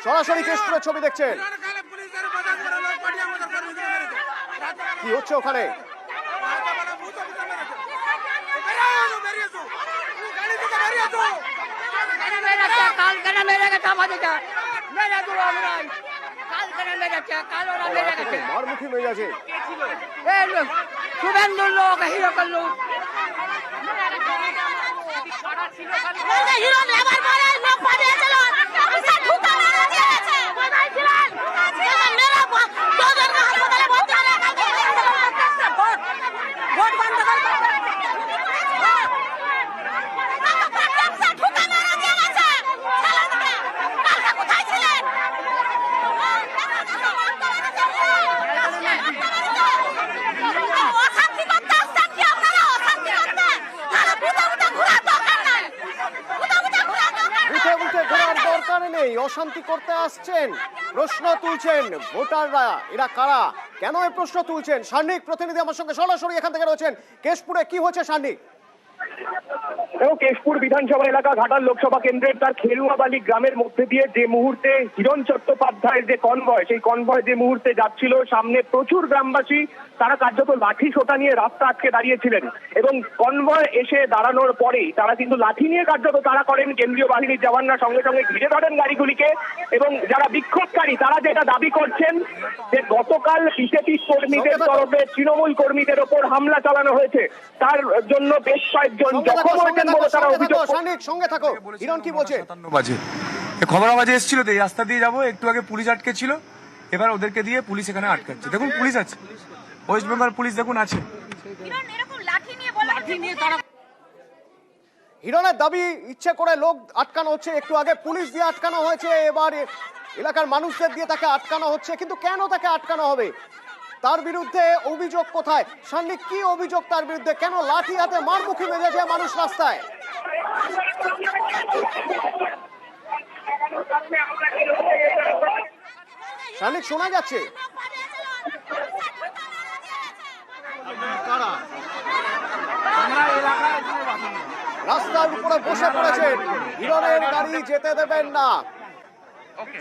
সরাসরি কেশপুরের ছবি দেখছেন। কি হচ্ছে ওখানে? মারমুখী মেজাজে শুভেন্দুর লোক হিরোকের লোক অশান্তি করতে আসছেন, প্রশ্ন তুলছেন ভোটাররা। এরা কারা, কেন এই প্রশ্ন তুলছেন? সান্নিক প্রতিনিধি আমার সঙ্গে সরাসরি এখান থেকে রয়েছেন। কেশপুরে কি হচ্ছে সান্নিক? কেশপুর বিধানসভা এলাকা ঘাটাল লোকসভা কেন্দ্রের তার খেরুয়াবালি গ্রামের মধ্যে দিয়ে যে মুহূর্তে হিরণ চট্টোপাধ্যায়ের যে কনভয়, সেই কনভয় যে মুহূর্তে যাচ্ছিল, সামনে প্রচুর গ্রামবাসী তারা কার্যত লাঠি সোটা নিয়ে রাস্তা আটকে দাঁড়িয়েছিলেন এবং কনভয় এসে দাঁড়ানোর পরেই তারা কিন্তু লাঠি নিয়ে কার্যত তারা করেন। কেন্দ্রীয় বাহিনীর জওয়ানরা সঙ্গে সঙ্গে ঘিরে ধরেন গাড়িগুলিকে এবং যারা বিক্ষোভকারী তারা যেটা দাবি করছেন যে গতকাল বিজেপি কর্মীদের তরফে তৃণমূল কর্মীদের ওপর হামলা চালানো হয়েছে, তার জন্য বেশ কয়েকজন জখম হয়েছেন বলে তারা অভিযোগ। সঙ্গে থাকো, হিরণ কি বলছে? খবর আওয়াজে এসেছিল যে এই রাস্তা দিয়ে যাবো, একটু আগে পুলিশ আটকে ছিল, এবার ওদেরকে দিয়ে পুলিশ এখানে আটকাচ্ছে। দেখুন পুলিশ আছে, ওয়েস্ট বেঙ্গল পুলিশ দেখুন আছে। হিরণের দাবি ইচ্ছে করে লোক আটকানো হচ্ছে, একটু আগে পুলিশ দিয়ে আটকানো হয়েছে, এবার এলাকার মানুষদের দিয়ে তাকে আটকানো হচ্ছে। কিন্তু কেন তাকে আটকানো হবে? তার বিরুদ্ধে অভিযোগ কোথায়? সান্নিক কি অভিযোগ তার বিরুদ্ধে? কেন লাঠি হাতে মারমুখী মেজাজে মানুষ রাস্তায়? সান্নিক শোনা যাচ্ছে? রাস্তার উপরে বসে পড়েছেন, হিরণের গাড়ি যেতে দেবেন না।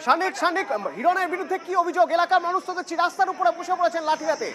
সান্নিক হিরণের বিরুদ্ধে কি অভিযোগ? এলাকার মানুষ তো দেখছি রাস্তার উপরে বসে পড়েছেন লাঠি হাতে।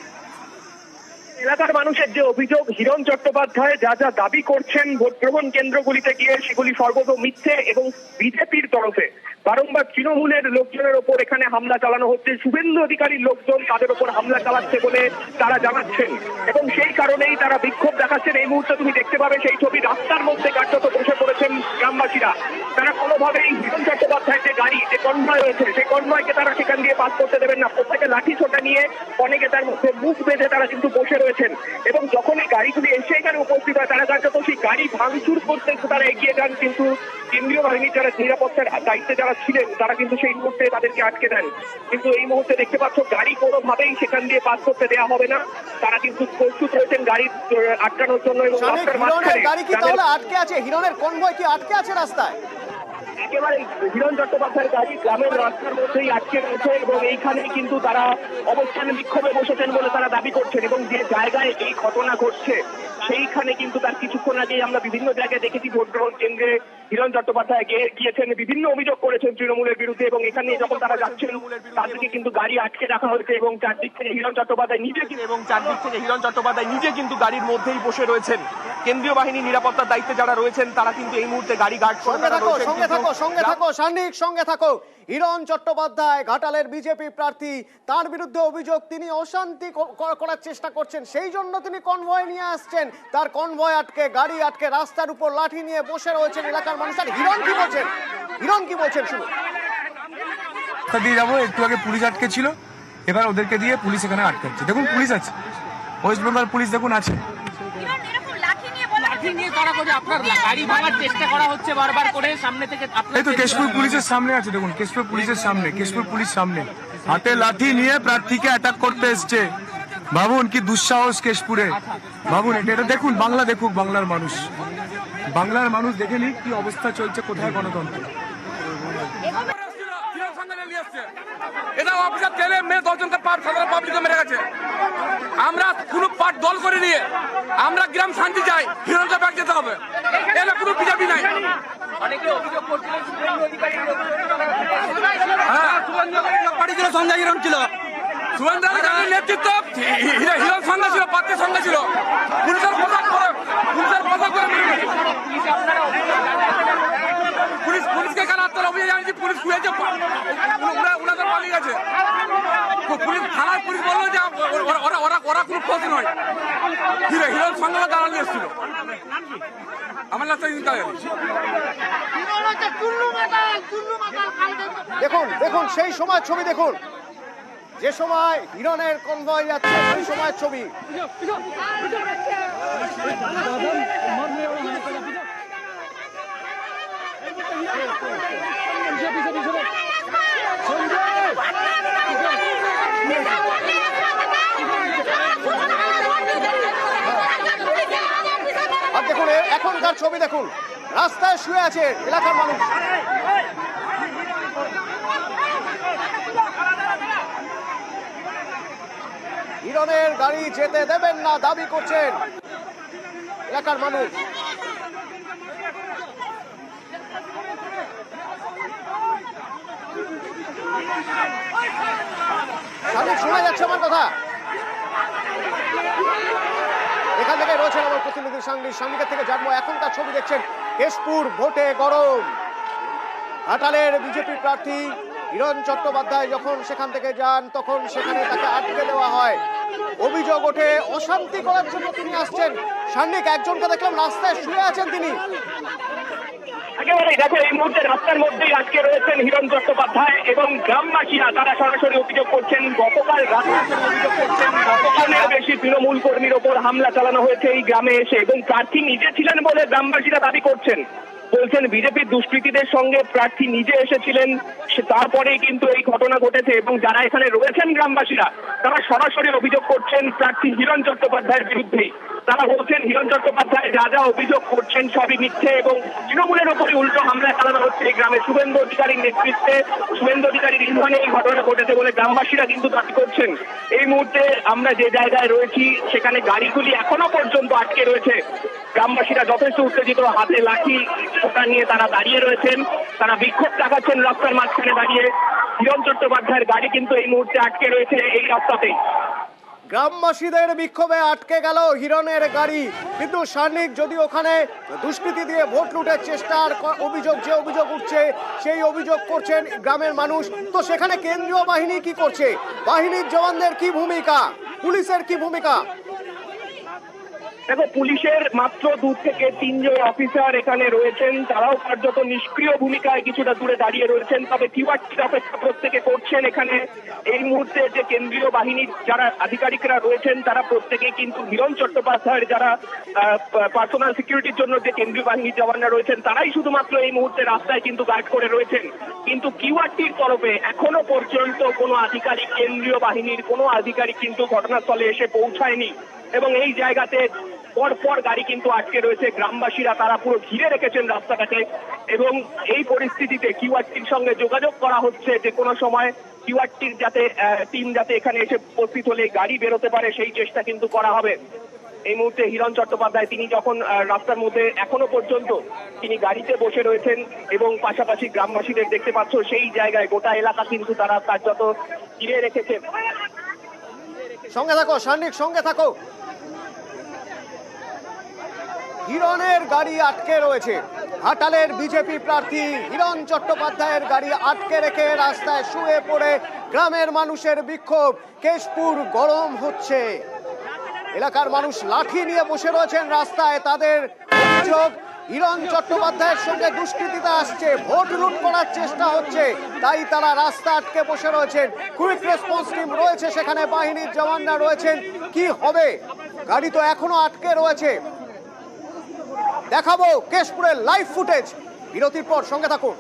এলাকার মানুষের যে অভিযোগ, হিরণ চট্টোপাধ্যায় যা যা দাবি করছেন ভোট গ্রহণ কেন্দ্রগুলিতে গিয়ে, সেগুলি সর্বত মিথ্যে এবং বিজেপির তরফে বারংবার তৃণমূলের লোকজনের ওপর এখানে হামলা চালানো হচ্ছে। শুভেন্দু অধিকারীর লোকজন তাদের ওপর হামলা চালাচ্ছে বলে তারা জানাচ্ছেন এবং সেই কারণেই তারা বিক্ষোভ দেখাচ্ছেন। এই মুহূর্তে তুমি দেখতে পাবে সেই ছবি, রাস্তার মধ্যে কার্যত বসে পড়েছেন গ্রামবাসীরা। তারা কোনোভাবেই হিরণ চট্টোপাধ্যায়ের যে গাড়ি, যে কনভয় রয়েছে, সেই কনভয়কে তারা সেখান দিয়ে পাস করতে দেবেন না। প্রত্যেকে লাঠি ছোটা নিয়ে, অনেকে তার মধ্যে মুখ বেঁধে তারা কিন্তু বসে রয়েছেন এবং যখন এই গাড়িগুলি এসে এখানে উপস্থিত হয়, তারা কার্যত সেই গাড়ি ভাঙচুর করতে তারা এগিয়ে যান। কিন্তু কেন্দ্রীয় বাহিনীর যারা নিরাপত্তার দায়িত্বে যারা ছিলেন তারা কিন্তু সেই মুহূর্তে তাদেরকে আটকে দেন। কিন্তু এই মুহূর্তে দেখতে পাচ্ছ গাড়ি কোনোভাবেই সেখান দিয়ে পাস করতে দেওয়া হবে না। তারা কিন্তু প্রস্তুত রয়েছেন গাড়ি আটকানোর জন্য এবং গাড়ি কি তাহলে আটকে আছে? হিরণের কনভয় কি আটকে আছে রাস্তায়? একেবারে হিরণ চট্টোপাধ্যায়ের গাড়ি গ্রামের রাস্তার মধ্যেই আটকে রয়েছে এবং এইখানেই কিন্তু তারা অবস্থানে বিক্ষোভে বসেছেন বলে তারা দাবি করছেন এবং যে জায়গায় এই ঘটনা ঘটছে সেইখানে কিন্তু তার কিছুক্ষণ আগেই আমরা বিভিন্ন জায়গায় দেখেছি ভোট গ্রহণ কেন্দ্রে হিরণ চট্টোপাধ্যায় গিয়েছেন, বিভিন্ন অভিযোগ করেছেন তৃণমূলের বিরুদ্ধে এবং এখানে যখন তারা যাচ্ছেন তাদেরকে কিন্তু গাড়ি আটকে রাখা হয়েছে এবং চারদিক থেকে হিরণ চট্টোপাধ্যায় নিজে কিন্তু গাড়ির মধ্যেই বসে রয়েছেন। কেন্দ্রীয় বাহিনী নিরাপত্তার দায়িত্বে যারা রয়েছেন তারা কিন্তু এই মুহূর্তে গাড়ি গার্ড করে রয়েছেন। সঙ্গে থাকো। হিরণ চট্টোপাধ্যায় ঘাটালের বিজেপি প্রার্থী, তার বিরুদ্ধে অভিযোগ তিনি অশান্তি করার চেষ্টা করছেন, সেই জন্য তিনি কনভয় নিয়ে আসছেন। তার কনভয় আটকে, গাড়ি আটকে, রাস্তার উপর লাঠি নিয়ে বসে রয়েছেন এলাকার মানুষ। আর হিরণ কি বলছেন শুনুন। রাস্তা দিয়ে যাবো, একটু আগে পুলিশ আটকে ছিল, এবার ওদেরকে দিয়ে পুলিশ এখানে আটকাচ্ছে। দেখুন পুলিশ আছে, ওয়েস্ট বেঙ্গল পুলিশ দেখুন আছে। কেশপুর পুলিশের সামনে আছে, দেখুন কেশপুর পুলিশের সামনে, কেশপুর পুলিশ সামনে হাতে লাঠি নিয়ে প্রার্থীকে অ্যাটাক করতে এসছে। ভাবুন কি দুঃসাহস কেশপুরে, ভাবুন এটা দেখুন। বাংলা দেখুক, বাংলার মানুষ দেখে নিক কি অবস্থা চলছে, কোথায় গণতন্ত্র। এটা অফিসার তেলে মেয়ে 10 জনকে সাধারণ পাবলিকে মেরে গেছে। আমরা কোনো পার্ট দল করে নিয়ে আমরা গ্রাম শান্তি চাই, হিরণকে ব্যাগ যেতে হবে। এটা কোনো বিজেপি নাই। সঞ্জয় হিরণ ছিল শুভেন্দু অধিকারীর নেতৃত্ব হিরণ সঙ্গে ছিল, পাত্রের সঙ্গে ছিল, পুলিশের পোশাক পরে পুলিশকে কেন আত্মার অভিযোগ জানিয়েছি, পুলিশ শুয়েছে, ওনাদের পালিয়ে গেছে। পুলিশ থানার পুলিশ বললো যে ওরা কোনো ফোর্স নয়, হিরণ সঙ্গে দাঁড়ানো এসেছিল। আমার লাগছে দেখুন দেখুন সেই সময় ছবি দেখুন, যে সময় হিরণের কনভয় যাচ্ছে সেই সময়ের ছবি। আর দেখুন এখনকার ছবি দেখুন, রাস্তায় শুয়ে আছে এলাকার মানুষ। হিরণের গাড়ি যেতে দেবেন না দাবি করছেন এলাকার মানুষ। শোনা যাচ্ছে আমার কথা? এখান থেকে রয়েছেন আমার প্রতিনিধি সাংবাদিকের থেকে জানবো এখনকার ছবি দেখছেন। কেশপুর ভোটে গরম, ঘাটালের বিজেপি প্রার্থী হিরণ চট্টোপাধ্যায় যখন সেখান থেকে যান তখন সেখানে তাকে আটকে দেওয়া হয়। অভিযোগ ওঠে অশান্তি করার জন্য তিনি আসছেন। সান্নিক একজনকে দেখলাম রাস্তায় শুয়ে আছেন তিনি। একেবারে দেখো এই মুহূর্তে রাস্তার মধ্যেই আজকে রয়েছেন হিরণ চট্টোপাধ্যায় এবং গ্রামবাসীরা তারা সরাসরি অভিযোগ করছেন গতকাল রাতে অভিযোগ করছেন গতকালের বেশি তৃণমূল কর্মীর ওপর হামলা চালানো হয়েছে এই গ্রামে এসে, এবং প্রার্থী নিজে ছিলেন বলে গ্রামবাসীরা দাবি করছেন। বলছেন বিজেপির দুষ্কৃতীদের সঙ্গে প্রার্থী নিজে এসেছিলেন, তারপরেই কিন্তু এই ঘটনা ঘটেছে। এবং যারা এখানে রয়েছেন গ্রামবাসীরা তারা সরাসরি অভিযোগ করছেন প্রার্থী হিরণ চট্টোপাধ্যায়ের বিরুদ্ধেই। তারা বলছেন হিরণ চট্টোপাধ্যায় যা যা অভিযোগ করছেন সবই মিথ্যে এবং তৃণমূলের উপরে উল্টো হামলা চালানো হচ্ছে এই গ্রামে। শুভেন্দু অধিকারীর নেতৃত্বে, শুভেন্দু অধিকারীর ইন্ধনে এই ঘটনা ঘটেছে বলে গ্রামবাসীরা কিন্তু দাবি করছেন। এই মুহূর্তে আমরা যে জায়গায় রয়েছি সেখানে গাড়িগুলি এখনো পর্যন্ত আটকে রয়েছে। গ্রামবাসীরা যথেষ্ট উত্তেজিত, হাতে লাঠি সোটা নিয়ে তারা দাঁড়িয়ে রয়েছেন, তারা বিক্ষোভ দেখাচ্ছেন রাস্তার মাঝখানে দাঁড়িয়ে। হিরণ চট্টোপাধ্যায়ের গাড়ি কিন্তু এই মুহূর্তে আটকে রয়েছে এই রাস্তাতেই। গ্রামবাসীদের বিক্ষোভে আটকে গেল হিরণের গাড়ি, কিন্তু সান্নিক যদি ওখানে দুষ্কৃতী দিয়ে ভোট লুটের চেষ্টার অভিযোগ, যে অভিযোগ উঠছে সেই অভিযোগ করছেন গ্রামের মানুষ, তো সেখানে কেন্দ্রীয় বাহিনী কি করছে? বাহিনীর জওয়ানদের কি ভূমিকা? পুলিশের কি ভূমিকা? দেখো পুলিশের মাত্র 2 থেকে 3 জন অফিসার এখানে রয়েছেন, তারাও কার্যত নিষ্ক্রিয় ভূমিকায় কিছুটা দূরে দাঁড়িয়ে রয়েছেন। তবে কিউআরটির অপেক্ষা প্রত্যেকে করছেন এখানে। এই মুহূর্তে যে কেন্দ্রীয় বাহিনীর যারা আধিকারিকরা রয়েছেন তারা প্রত্যেকেই কিন্তু হিরণ চট্টোপাধ্যায়ের যারা পার্সোনাল সিকিউরিটির জন্য যে কেন্দ্রীয় বাহিনীর জওয়ানরা রয়েছেন তারাই শুধুমাত্র এই মুহূর্তে রাস্তায় কিন্তু গার্ড করে রয়েছেন। কিন্তু কিউআরটির তরফে এখনো পর্যন্ত কোনো আধিকারিক, কেন্দ্রীয় বাহিনীর কোনো আধিকারিক কিন্তু ঘটনাস্থলে এসে পৌঁছায়নি এবং এই জায়গাতে পরপর গাড়ি কিন্তু আটকে রয়েছে। গ্রামবাসীরা তারা পুরো ঘিরে রেখেছেন রাস্তাটাকে এবং এই পরিস্থিতিতে কিউআরটির সঙ্গে যোগাযোগ করা হচ্ছে যে কোনো সময় কিউআরটির যাতে টিম যাতে এখানে এসে উপস্থিত হলে গাড়ি বেরোতে পারে সেই চেষ্টা কিন্তু করা হবে। এই মুহূর্তে হিরণ চট্টোপাধ্যায় তিনি যখন রাস্তার মধ্যে এখনো পর্যন্ত তিনি গাড়িতে বসে রয়েছেন এবং পাশাপাশি গ্রামবাসীদের দেখতে পাচ্ছ সেই জায়গায় গোটা এলাকা কিন্তু তারা কার্যত ঘিরে রেখেছেন। সঙ্গে থাকো সান্নিক, সঙ্গে থাকো। হিরণের গাড়ি আটকে রয়েছে, ঘাটালের বিজেপি প্রার্থী হিরণ চট্টোপাধ্যায়ের গাড়ি আটকে রেখে রাস্তায় শুয়ে পড়ে গ্রামের মানুষের বিক্ষোভ। কেশপুর গরম হচ্ছে, এলাকার মানুষ লাঠি নিয়ে বসে রয়েছেন রাস্তায়। তাদের অভিযোগ হিরণ চট্টোপাধ্যায়ের সঙ্গে দুষ্কৃতীরা আসছে, ভোট লুট করার চেষ্টা হচ্ছে, তাই তারা রাস্তা আটকে বসে রয়েছেন। কুইক রেসপন্স টিম রয়েছে সেখানে, বাহিনীর জওয়ানরা রয়েছেন। কি হবে? গাড়ি তো এখনো আটকে রয়েছে। দেখাবো কেশপুরের লাইভ ফুটেজ বিরতির পর, সঙ্গে থাকুন।